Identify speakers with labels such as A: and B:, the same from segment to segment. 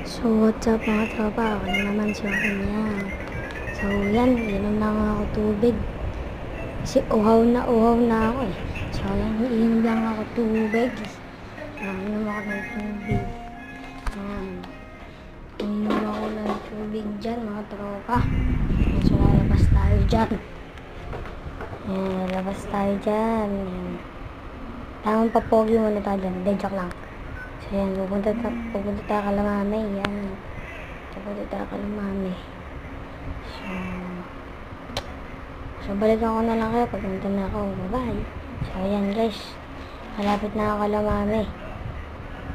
A: So, what's up mga tropa? Ako na naman si Joaquin yan. So, yan. Inom lang ako tubig. Kasi uhaw na ako eh. So, yan. Iinom lang ako tubig. Inom ako ng tubig. Iinom ako ng tubig dyan mga tropa. So, lalabas tayo dyan. Lalabas tayo dyan. Tamang papogi muna tayo dyan. Hindi, joke lang. So, yan, pupunta tayo Kalamame. Yan. Pupunta tayo Kalamame. So, balikan ko na lang kayo pag pumunta na ako. Bye-bye. So, yan guys. Malapit na ako Kalamame.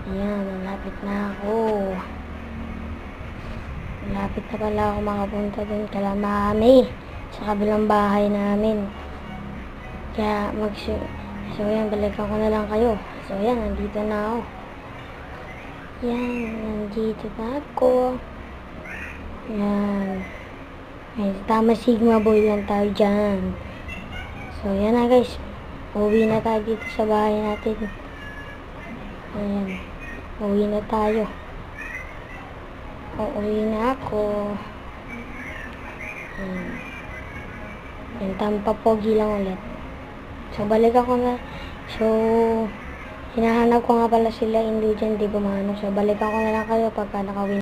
A: Ayan, malapit na ako. Malapit na pala ako makapunta dun Kalamame. Sa kabilang bahay namin. Kaya, so, yan, balikan ko na lang kayo. So, yan, nandito na ako. Yan, nandito na ako. Yan. Ay, tama Sigma boy lang tayo dyan. So, yan na guys. Uwi na tayo dito sa bahay natin. Ayan. Uwi na tayo. Uuwi na ako. Ayan. Yan, tampa pogi lang ulit. So, balik ako na. So, hinahanap ko nga pala sila, hindi dyan, di ko mahanap. So, balikan ko na lang kayo pagka nakawin.